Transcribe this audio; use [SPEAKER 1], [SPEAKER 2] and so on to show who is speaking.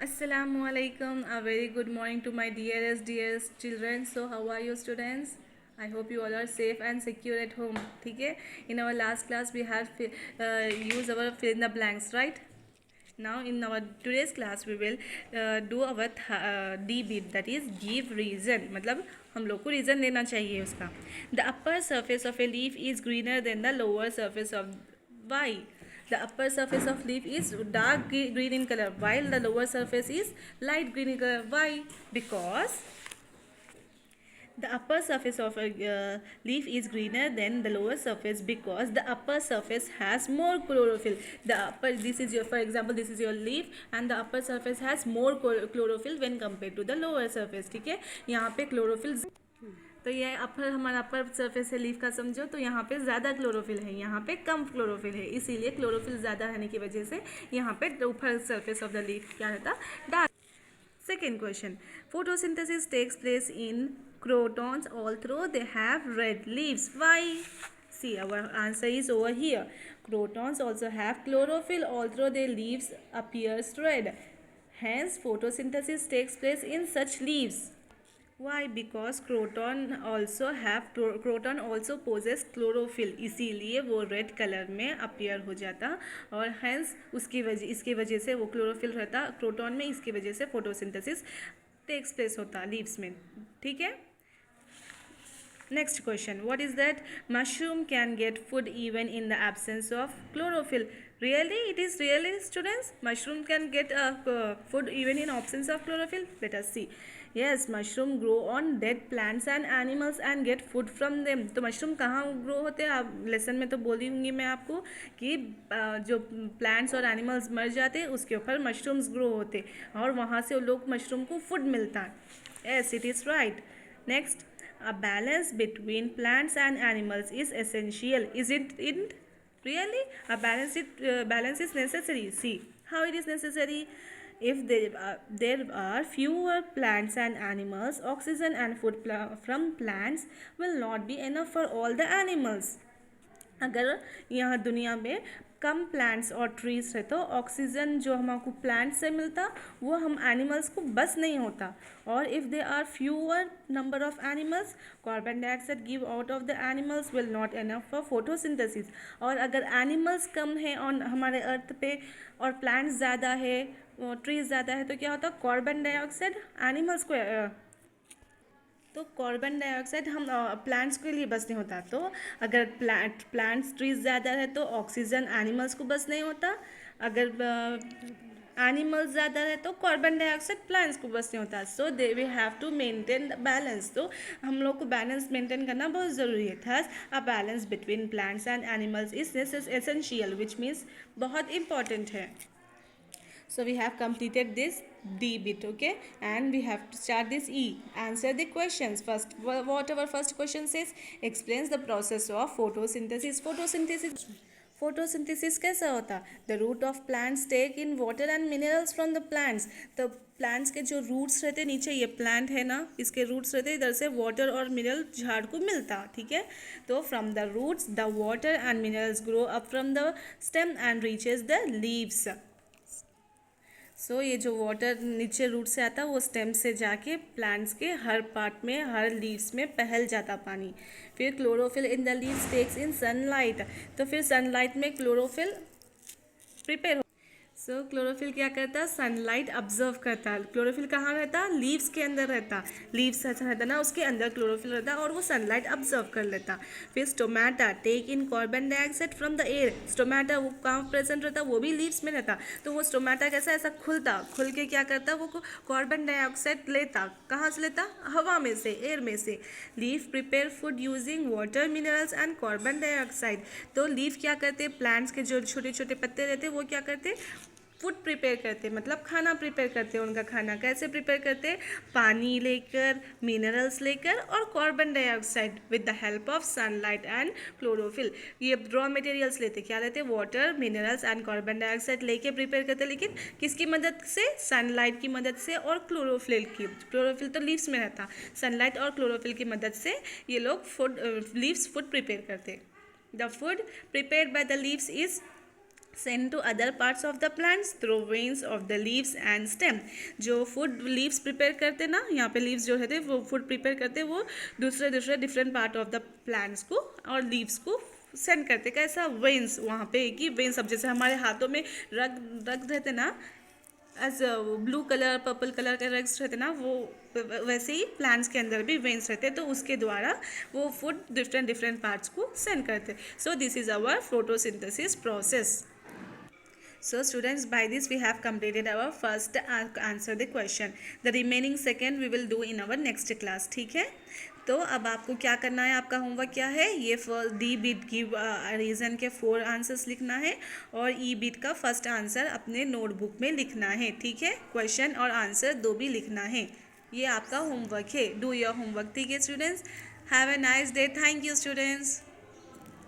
[SPEAKER 1] Assalamu alaikum. A very good morning to my dearest children. So how are you students? I hope you all are safe and secure at home. ठीक है? In our last class we have used our fill in the blanks, right? Now in our today's class we will do our D bit, that is give reason. मतलब हम लोग को reason देना चाहिए उसका. The upper surface of a leaf is greener than the lower surface of why? The upper surface of leaf is dark green in color while the lower surface is light green in color. Why? Because the upper surface of a leaf is greener than the lower surface because the upper surface has more chlorophyll. The upper, this is your, for example, this is your leaf and the upper surface has more chlorophyll when compared to the lower surface. ठीक है, यहाँ पे chlorophyll, तो ये अपर, हमारा upper surface है leaf का, समझो, तो यहाँ पे ज़्यादा क्लोरोफिल है, यहाँ पे कम क्लोरोफिल है, इसीलिए क्लोरोफिल ज़्यादा रहने की वजह से यहाँ पे ऊपर सरफेस ऑफ द लीफ क्या रहता, dark. Second question. Photosynthesis takes place in crotons although they have red leaves. Why? See, our answer is over here. Crotons also have chlorophyll although their leaves appears red. Hence, photosynthesis takes place in such leaves. Why? Because croton also possess chlorophyll, इसीलिए वो red colour में appear हो जाता और hence इसकी वजह से वो क्लोरोफिल रहता क्रोटॉन में, इसकी वजह से फोटोसिंथेसिस टेक्स प्लेस होता लीव्स में. ठीक है. Next question. What is that? Mushroom can get food even in the absence of chlorophyll. Really? It is really, students? Mushroom can get food even in absence of chlorophyll? Let us see. Yes, mushroom grow on dead plants and animals and get food from them. तो mushroom कहाँ grow होते हैं? आप lesson में तो बोली होंगी मैं आपको कि जो प्लांट्स और एनिमल्स मर जाते हैं उसके ऊपर मशरूम्स ग्रो होते और वहाँ से लोग मशरूम को फूड मिलता है. Yes, it is right. Next. A balance between plants and animals is essential. Is it really? A balance is necessary. See how it is necessary. If there are fewer plants and animals, oxygen and food from plants will not be enough for all the animals. अगर यहाँ दुनिया में कम plants और trees है तो oxygen जो हमको plant से मिलता वो हम एनिमल्स को बस नहीं होता. और if they are fewer number of animals, carbon dioxide give out of the animals will not enough for photosynthesis. और अगर एनिमल्स कम है ऑन हमारे अर्थ पे और प्लांट्स ज़्यादा है, ट्रीज ज़्यादा है, तो क्या होता, कार्बन डाइऑक्साइड एनिमल्स को, तो कार्बन डाइऑक्साइड हम प्लांट्स के लिए बस नहीं होता. तो अगर प्लांट्स ट्रीज ज़्यादा है तो ऑक्सीजन एनिमल्स को बस नहीं होता. अगर एनिमल्स ज़्यादा है तो कार्बन डाइऑक्साइड प्लांट्स को बस नहीं होता. So they we have to maintain the balance. तो हम लोग को बैलेंस मेंटेन करना बहुत ज़रूरी है. Thus a balance between plants and animals is essential, which means बहुत इंपॉर्टेंट है. So we have completed this D bit, okay, and we have to start this E. Answer the questions. First, what our first question says, explains the process of photosynthesis. Photosynthesis कैसा होता? The root of plants take in water and minerals from the plants. तो plants के जो roots रहते नीचे, ये plant है ना, इसके रूट्स रहते इधर से वाटर और मिनरल झाड़ को मिलता. ठीक है. तो from the roots the water and minerals grow up from the stem and reaches the leaves. So ये जो वाटर नीचे रूट से आता है वो स्टेम से जाके प्लांट्स के हर पार्ट में, हर लीव्स में पहल जाता पानी. फिर chlorophyll in the leaves takes in sunlight. तो फिर सनलाइट में क्लोरोफिल प्रिपेयर. सो क्लोरोफिल क्या करता, सनलाइट ऑब्जर्व करता. क्लोरोफिल कहाँ रहता, लीव्स के अंदर रहता. लीव्स अच्छा रहता ना, उसके अंदर क्लोरोफिल रहता और वो सनलाइट ऑब्जर्व कर लेता. फिर stomata take in carbon dioxide from the air. Stomata वो कहाँ प्रेजेंट रहता, वो भी लीव्स में रहता. तो वो स्टोमेटा कैसा, ऐसा खुलता, खुल के क्या करता, वो कार्बन डाइऑक्साइड लेता. कहाँ से लेता, हवा में से, एयर में से. Leaf prepare food using water, minerals and carbon dioxide. तो लीफ क्या करते, प्लांट्स के जो छोटे छोटे पत्ते रहते वो क्या करते, फूड प्रिपेयर करते, मतलब खाना प्रिपेयर करते. उनका खाना कैसे प्रिपेयर करते, पानी लेकर, मिनरल्स लेकर और carbon dioxide with the help of sunlight and chlorophyll. ये रॉ मटेरियल्स लेते, क्या लेते, water, minerals and carbon dioxide लेके प्रिपेयर करते, लेकिन किसकी मदद से, सनलाइट की मदद से और क्लोरोफिल की. क्लोरोफिल तो लीव्स में रहता, सनलाइट और क्लोरोफिल की मदद से ये लोग फूड, लीव्स फूड प्रिपेयर करते. The food prepared by the leaves is send to other parts of the plants through veins of the leaves and stem. जो फूड लीव्स प्रिपेयर करते ना, यहाँ पे लीव्स जो रहते वो फूड प्रिपेयर करते वो दूसरे दूसरे different part of the plants को और लीव्स को सेंड करते। कैसा? वेन्स, वहाँ पे कि वेन्स अब जैसे हमारे हाथों में रग रग रहते ना, as blue colour purple colour के रग्स रहते ना, वो वैसे ही प्लांट्स के अंदर भी वेन्स रहते हैं, तो उसके द्वारा वो फूड डिफरेंट डिफरेंट पार्ट्स को सेंड करते। So this is our photosynthesis process. So students, by this we have completed our first answer the question. The remaining second we will do in our next class. ठीक है, तो अब आपको क्या करना है, आपका होमवर्क क्या है, ये डी बीट की रीज़न के 4 आंसर्स लिखना है और ई बीट का फर्स्ट आंसर अपने नोटबुक में लिखना है। ठीक है, क्वेश्चन और आंसर 2 भी लिखना है। ये आपका होमवर्क है, डू योर होमवर्क। ठीक है students, have a nice day. Thank you students.